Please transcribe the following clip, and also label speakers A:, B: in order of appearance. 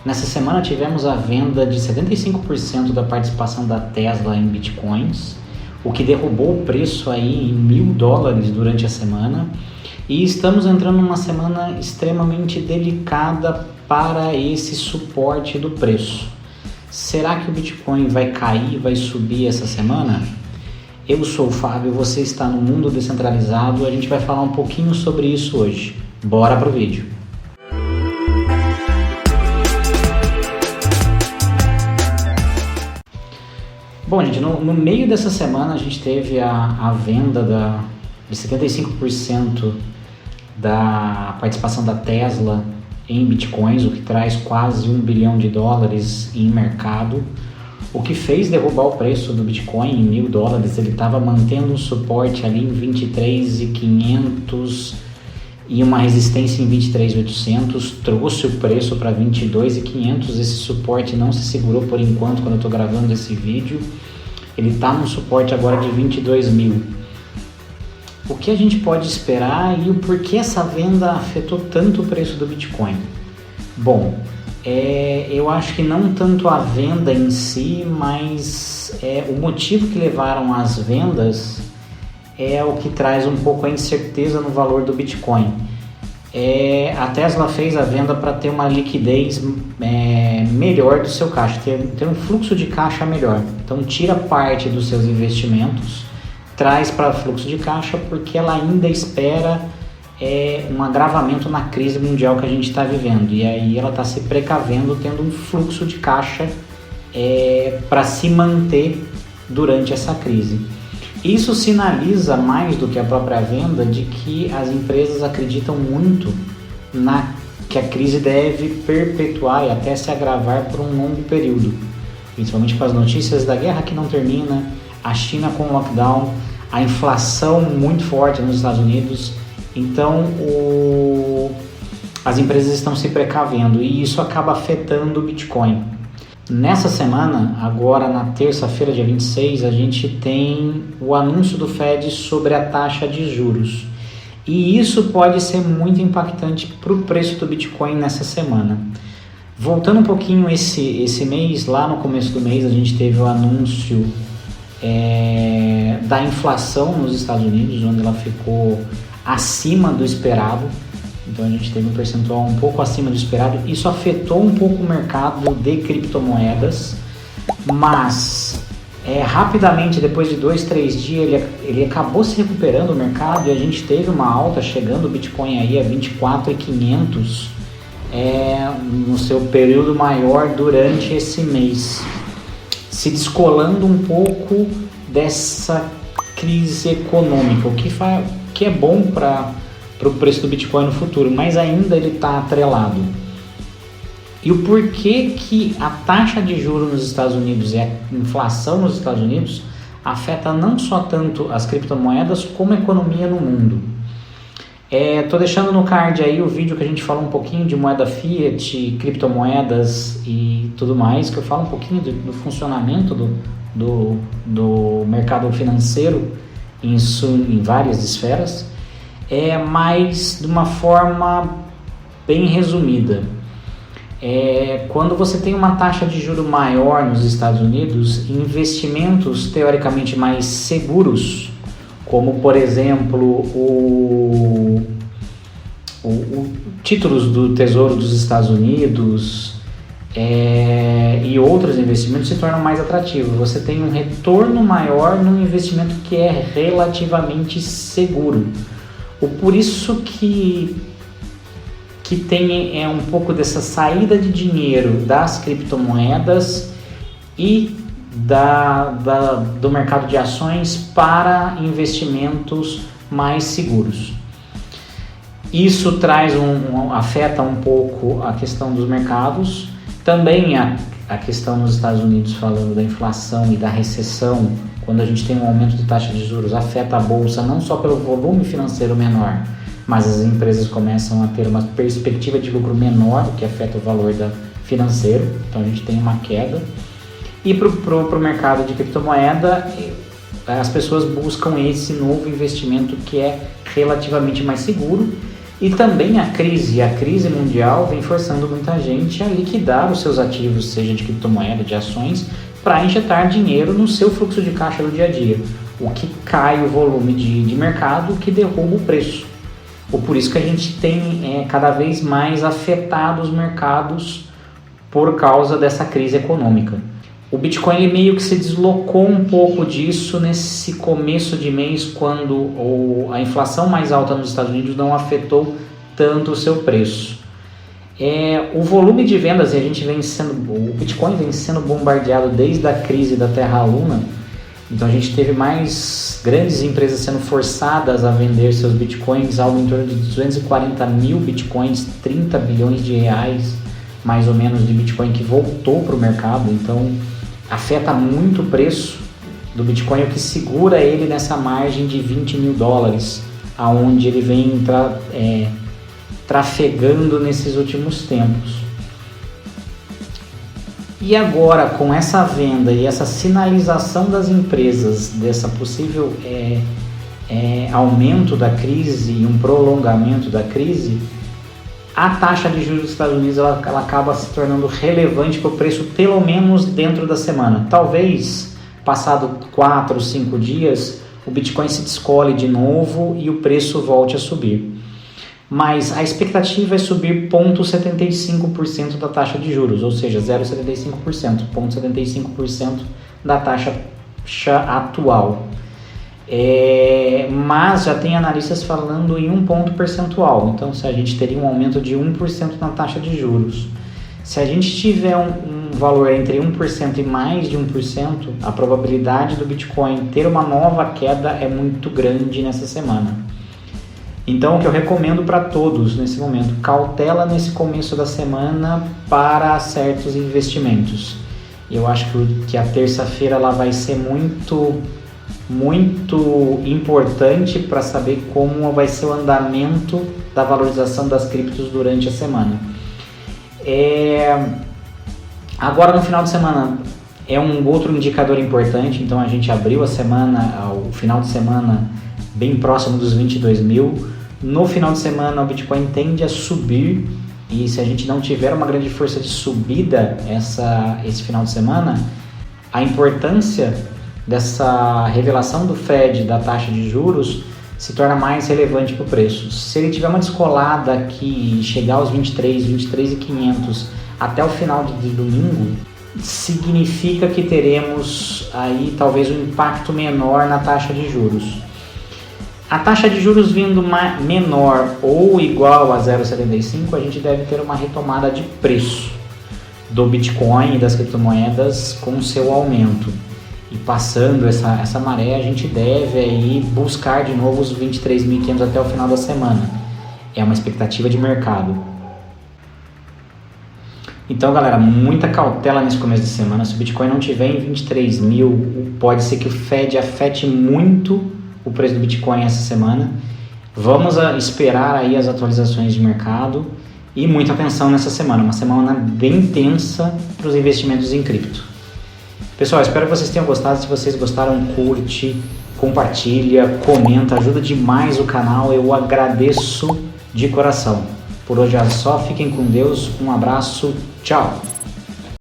A: Nessa semana tivemos a venda de 75% da participação da Tesla em bitcoins, o que derrubou o preço aí em $1.000 durante a semana. E estamos entrando numa semana extremamente delicada para esse suporte do preço. Será que o Bitcoin vai cair, vai subir essa semana? Eu sou o Fábio, você está no Mundo Descentralizado, a gente vai falar um pouquinho sobre isso hoje. Bora pro vídeo! Bom, gente, no meio dessa semana a gente teve a venda de 75% da participação da Tesla em bitcoins, o que traz quase $1 bilhão em mercado, o que fez derrubar o preço do Bitcoin em $1.000. Ele estava mantendo um suporte ali em 23.500 e uma resistência em 23.800, trouxe o preço para 22.500. Esse suporte não se segurou por enquanto quando eu estou gravando esse vídeo. Ele está no suporte agora de 22.000. O que a gente pode esperar e o porquê essa venda afetou tanto o preço do Bitcoin? Bom, eu acho que não tanto a venda em si, mas o motivo que levaram às vendas é o que traz um pouco a incerteza no valor do Bitcoin. A Tesla fez a venda para ter uma liquidez melhor do seu caixa, ter um fluxo de caixa melhor. Então tira parte dos seus investimentos, traz para fluxo de caixa, porque ela ainda espera um agravamento na crise mundial que a gente está vivendo. E aí ela está se precavendo, tendo um fluxo de caixa para se manter durante essa crise. Isso sinaliza mais do que a própria venda de que as empresas acreditam muito que a crise deve perpetuar e até se agravar por um longo período, principalmente com as notícias da guerra que não termina, a China com lockdown, a inflação muito forte nos Estados Unidos. Então as empresas estão se precavendo e isso acaba afetando o Bitcoin. Nessa semana, agora na terça-feira, dia 26, a gente tem o anúncio do Fed sobre a taxa de juros. E isso pode ser muito impactante para o preço do Bitcoin nessa semana. Voltando um pouquinho esse mês, lá no começo do mês, a gente teve o anúncio da inflação nos Estados Unidos, onde ela ficou acima do esperado. Então a gente teve um percentual um pouco acima do esperado. Isso afetou um pouco o mercado de criptomoedas, mas rapidamente, depois de 2-3 dias, ele acabou se recuperando o mercado e a gente teve uma alta, chegando o Bitcoin aí a 24.500 no seu período maior durante esse mês, se descolando um pouco dessa crise econômica, o que é bom para o preço do Bitcoin no futuro, mas ainda ele está atrelado. E o porquê que a taxa de juros nos Estados Unidos e a inflação nos Estados Unidos afeta não só tanto as criptomoedas como a economia no mundo. Tô deixando no card aí o vídeo que a gente fala um pouquinho de moeda fiat, criptomoedas e tudo mais, que eu falo um pouquinho do funcionamento do mercado financeiro em várias esferas. Mas de uma forma bem resumida. Quando você tem uma taxa de juro maior nos Estados Unidos, investimentos teoricamente mais seguros, como por exemplo títulos do Tesouro dos Estados Unidos e outros investimentos se tornam mais atrativos. Você tem um retorno maior num investimento que é relativamente seguro. Por isso que tem um pouco dessa saída de dinheiro das criptomoedas e do mercado de ações para investimentos mais seguros. Isso afeta um pouco a questão dos mercados, também a questão nos Estados Unidos, falando da inflação e da recessão. Quando a gente tem um aumento de taxa de juros, afeta a bolsa não só pelo volume financeiro menor, mas as empresas começam a ter uma perspectiva de lucro menor, o que afeta o valor financeiro. Então a gente tem uma queda. E para o mercado de criptomoeda, as pessoas buscam esse novo investimento que é relativamente mais seguro E também a crise mundial vem forçando muita gente a liquidar os seus ativos, seja de criptomoeda, de ações, para injetar dinheiro no seu fluxo de caixa do dia a dia, o que cai o volume de mercado, o que derruba o preço. Por isso que a gente tem cada vez mais afetado os mercados por causa dessa crise econômica. O Bitcoin ele meio que se deslocou um pouco disso nesse começo de mês, quando a inflação mais alta nos Estados Unidos não afetou tanto o seu preço. O volume de vendas, o Bitcoin vem sendo bombardeado desde a crise da Terra Luna, então a gente teve mais grandes empresas sendo forçadas a vender seus Bitcoins, algo em torno de 240 mil Bitcoins, 30 bilhões de reais, mais ou menos, de Bitcoin que voltou para o mercado. Então afeta muito o preço do Bitcoin, o que segura ele nessa margem de 20 mil dólares, aonde ele vem trafegando nesses últimos tempos. E agora, com essa venda e essa sinalização das empresas dessa possível aumento da crise e um prolongamento da crise, a taxa de juros dos Estados Unidos ela acaba se tornando relevante para o preço, pelo menos dentro da semana. Talvez, passado 4 ou 5 dias, o Bitcoin se descole de novo e o preço volte a subir. Mas a expectativa é subir 0,75% da taxa de juros, ou seja, 0,75%, 0,75% da taxa atual. Mas já tem analistas falando em 1 ponto percentual, então se a gente teria um aumento de 1% na taxa de juros. Se a gente tiver um valor entre 1% e mais de 1%, a probabilidade do Bitcoin ter uma nova queda é muito grande nessa semana. Então, o que eu recomendo para todos nesse momento, cautela nesse começo da semana para certos investimentos. Eu acho que a terça-feira ela vai ser muito importante para saber como vai ser o andamento da valorização das criptos durante a semana. Agora, no final de semana, é um outro indicador importante. Então, a gente abriu o final de semana bem próximo dos 22 mil. No final de semana o Bitcoin tende a subir, e se a gente não tiver uma grande força de subida esse final de semana, a importância dessa revelação do Fed da taxa de juros se torna mais relevante para o preço. Se ele tiver uma descolada aqui e chegar aos 23.500 até o final de domingo, significa que teremos aí talvez um impacto menor na taxa de juros. A taxa de juros vindo menor ou igual a 0,75, a gente deve ter uma retomada de preço do Bitcoin e das criptomoedas com seu aumento. E passando essa maré, a gente deve aí buscar de novo os 23.500 até o final da semana. É uma expectativa de mercado. Então, galera, muita cautela nesse começo de semana. Se o Bitcoin não tiver em 23 mil, pode ser que o Fed afete muito o preço do Bitcoin essa semana. Vamos esperar aí as atualizações de mercado e muita atenção nessa semana, uma semana bem tensa para os investimentos em cripto. Pessoal, espero que vocês tenham gostado. Se vocês gostaram, curte, compartilha, comenta, ajuda demais o canal, eu agradeço de coração. Por hoje é só, fiquem com Deus, um abraço, tchau!